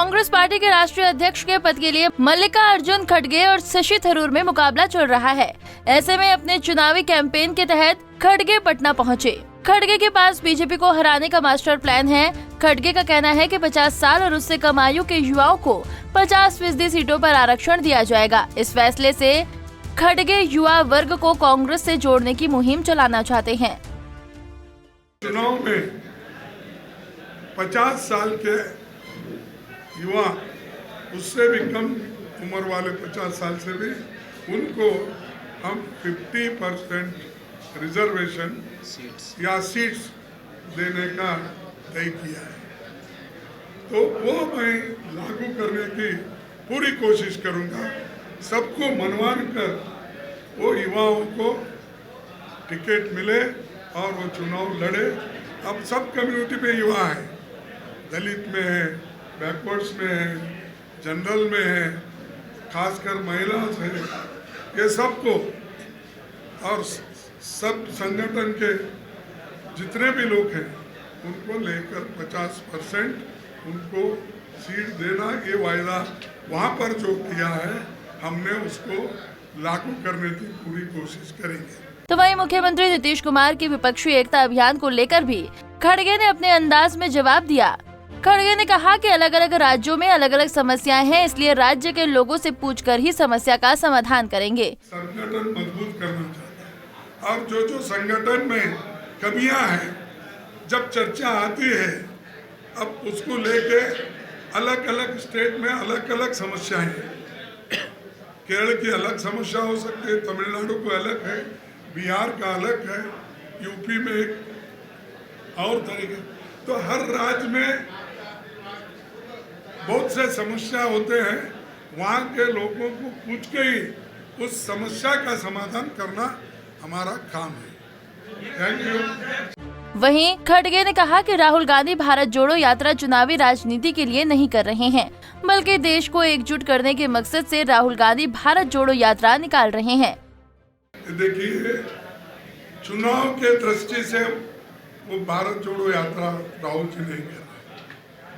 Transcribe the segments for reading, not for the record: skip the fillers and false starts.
Congress party के राष्ट्रीय अध्यक्ष के पद के लिए मल्लिकार्जुन खड़गे और शशि थरूर में मुकाबला चल रहा है। ऐसे में अपने चुनावी कैंपेन के तहत खड़गे पटना पहुंचे। खड़गे के पास बीजेपी को हराने का मास्टर प्लान है। खड़गे का कहना है कि 50 साल और उससे कम आयु के युवाओं को 50% सीटों पर आरक्षण दिया जाएगा। इस फैसले से खड़गे युवा वर्ग को कांग्रेस से जोड़ने की मुहिम चलाना चाहते हैं। चुनाव में 50 साल के युवा, उससे भी कम उम्र वाले 50 साल से भी, उनको हम 50% रिजर्वेशन या सीट्स देने का तय किया है। तो वो मैं लागू करने की पूरी कोशिश करूंगा। सबको मनवान कर वो युवाओं को टिकट मिले और वो चुनाव लड़े। अब सब कम्युनिटी में युवा है, दलित में है, बैकवर्ड्स में है, जनरल में है, खासकर महिला है, ये सबको, और सब संगठन के जितने भी लोग हैं उनको लेकर 50% उनको सीट देना, ये वायदा वहाँ पर जो किया है हमने उसको लागू करने की पूरी कोशिश करेंगे। तो वहीं मुख्यमंत्री नीतीश कुमार की विपक्षी एकता अभियान को लेकर भी खड़गे ने अपने अंदाज में जवाब दिया। खड़गे ने कहा कि अलग अलग राज्यों में अलग अलग समस्याएं हैं, इसलिए राज्य के लोगों से पूछकर ही समस्या का समाधान करेंगे। संगठन मजबूत करना चाहते हैं और जो संगठन में कमियां हैं, जब चर्चा आती है, अब उसको लेके अलग अलग स्टेट में अलग अलग समस्याएं हैं। केरल की अलग समस्या हो सकती है, तमिलनाडु को अलग है, बिहार का अलग है, यूपी में एक और तरीके। तो हर राज्य में बहुत से समस्या होते हैं, वहाँ के लोगों को पूछ के ही उस समस्या का समाधान करना हमारा काम है। Thank you. वहीं खड़गे ने कहा कि राहुल गांधी भारत जोड़ो यात्रा चुनावी राजनीति के लिए नहीं कर रहे हैं, बल्कि देश को एकजुट करने के मकसद से राहुल गांधी भारत जोड़ो यात्रा निकाल रहे हैं। देखिए, चुनाव के दृष्टि से वो भारत जोड़ो यात्रा राहुल जी नहीं कर रहे।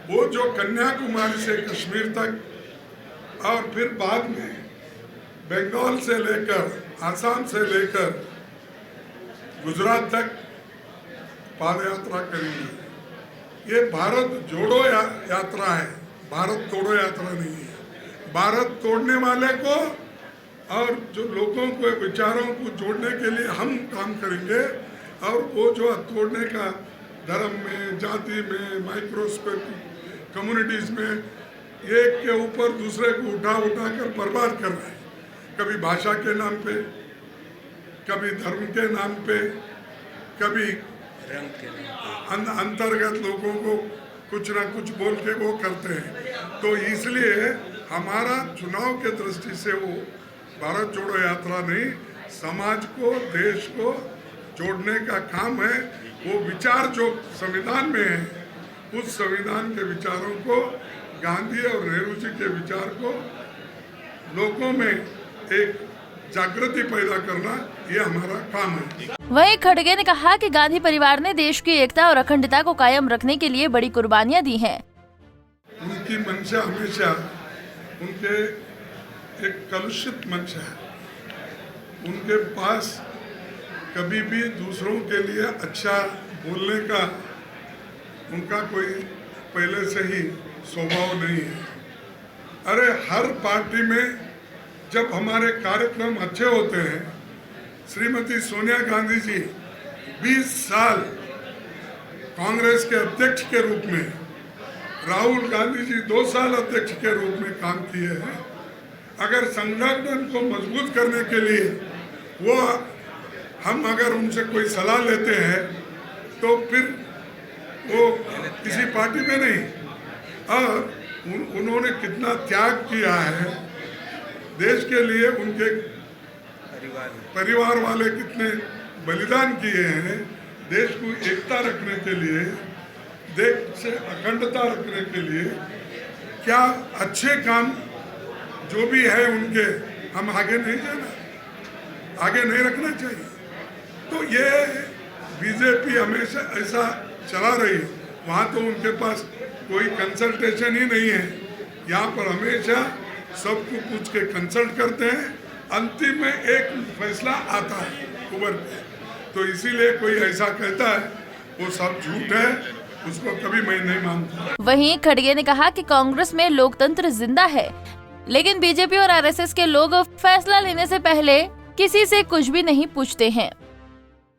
वो जो कन्याकुमारी से कश्मीर तक और फिर बाद में बंगाल से लेकर आसाम से लेकर गुजरात तक पाद यात्रा करेंगे। ये भारत जोड़ो यात्रा है, भारत तोड़ो यात्रा नहीं है। भारत तोड़ने वाले को और जो लोगों को विचारों को जोड़ने के लिए हम काम करेंगे, और वो जो तोड़ने का धर्म में, जाति में, माइक्रोस्कोप कम्युनिटीज में एक के ऊपर दूसरे को उठा कर बर्बाद कर रहे हैं। कभी भाषा के नाम पे, कभी धर्म के नाम पे, कभी रंग के नाम पे, अंतर्गत लोगों को कुछ ना कुछ बोल के वो करते हैं। तो इसलिए हमारा चुनाव के दृष्टि से वो भारत जोड़ो यात्रा नहीं, समाज को, देश को जोड़ने का काम है। वो विचार जो संविधान में है, उस संविधान के विचारों को, गांधी और नेहरू जी के विचार को लोगों में एक जागृति पैदा करना, ये हमारा काम है। वहीं खड़गे ने कहा कि गांधी परिवार ने देश की एकता और अखंडता को कायम रखने के लिए बड़ी कुर्बानियां दी हैं। उनकी मंशा हमेशा उनके एक कलुषित मंशा है। उनके पास कभी भी दूसरों के लिए अच्छा बोलने का उनका कोई पहले से ही स्वभाव नहीं है। अरे हर पार्टी में जब हमारे कार्यक्रम अच्छे होते हैं, श्रीमती सोनिया गांधी जी 20 साल कांग्रेस के अध्यक्ष के रूप में, राहुल गांधी जी 2 साल अध्यक्ष के रूप में काम किए हैं। अगर संगठन को मजबूत करने के लिए वो हम अगर उनसे कोई सलाह लेते हैं तो फिर वो किसी पार्टी में नहीं, और उन्होंने कितना त्याग किया है देश के लिए, उनके परिवार वाले कितने बलिदान किए हैं देश को एकता रखने के लिए, देश से अखंडता रखने के लिए। क्या अच्छे काम जो भी है उनके, हम आगे नहीं जाना, आगे नहीं रखना चाहिए। तो ये बीजेपी हमेशा ऐसा चला रही है। वहाँ तो उनके पास कोई कंसल्टेशन ही नहीं है, यहाँ पर हमेशा सबको पूछ के कंसल्ट करते हैं, अंतिम में एक फैसला आता है उबर पे। तो इसीलिए कोई ऐसा कहता है वो सब झूठ है, उसको कभी मैं नहीं मानता। वहीं खड़गे ने कहा कि कांग्रेस में लोकतंत्र जिंदा है, लेकिन बीजेपी और आरएसएस के लोग फैसला लेने से पहले किसी से कुछ भी नहीं पूछते हैं।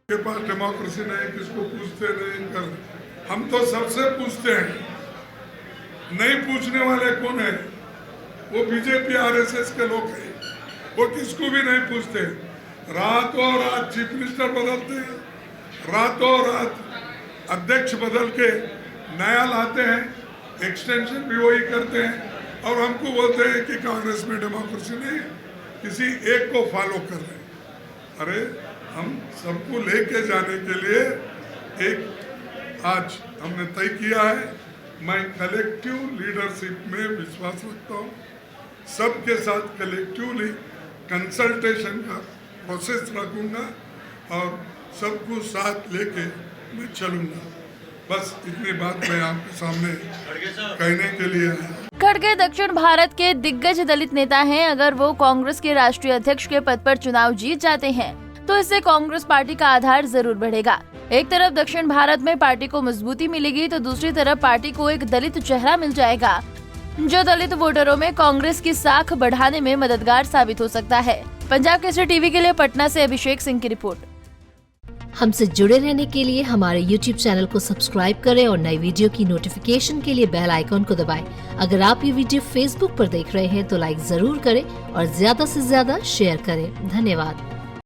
के पास डेमोक्रेसी नहीं, किसको पूछते नहीं कर, हम तो सबसे पूछते हैं। नहीं पूछने वाले कौन है? वो बीजेपी आरएसएस के लोग हैं, वो किसको भी नहीं पूछते। रातों रात चीफ मिनिस्टर बदलते हैं, रातों रात अध्यक्ष बदल के नया लाते हैं, एक्सटेंशन भी वही करते हैं और हमको बोलते हैं कि कांग्रेस में डेमोक्रेसी नहीं, किसी एक को फॉलो कर रहे हैं। अरे हम सबको लेके जाने के लिए एक आज हमने तय किया है। मैं कलेक्टिव लीडरशिप में विश्वास रखता हूँ, सबके साथ कलेक्टिवली कंसल्टेशन का प्रोसेस रखूँगा और सबको साथ लेके मैं चलूँगा। बस इतनी बात मैं आपके सामने कहने के लिए आया। खड़गे दक्षिण भारत के दिग्गज दलित नेता हैं। अगर वो कांग्रेस के राष्ट्रीय अध्यक्ष के पद पर चुनाव जीत जाते हैं तो इससे कांग्रेस पार्टी का आधार जरूर बढ़ेगा। एक तरफ दक्षिण भारत में पार्टी को मजबूती मिलेगी तो दूसरी तरफ पार्टी को एक दलित चेहरा मिल जाएगा, जो दलित वोटरों में कांग्रेस की साख बढ़ाने में मददगार साबित हो सकता है। पंजाब केसरी टीवी के लिए पटना से अभिषेक सिंह की रिपोर्ट। हमसे जुड़े रहने के लिए हमारे YouTube चैनल को सब्सक्राइब करें और नई वीडियो की नोटिफिकेशन के लिए बेल आइकॉन को दबाएं। अगर आप ये वीडियो Facebook पर देख रहे हैं तो लाइक जरूर करें और ज्यादा से ज्यादा शेयर करें। धन्यवाद।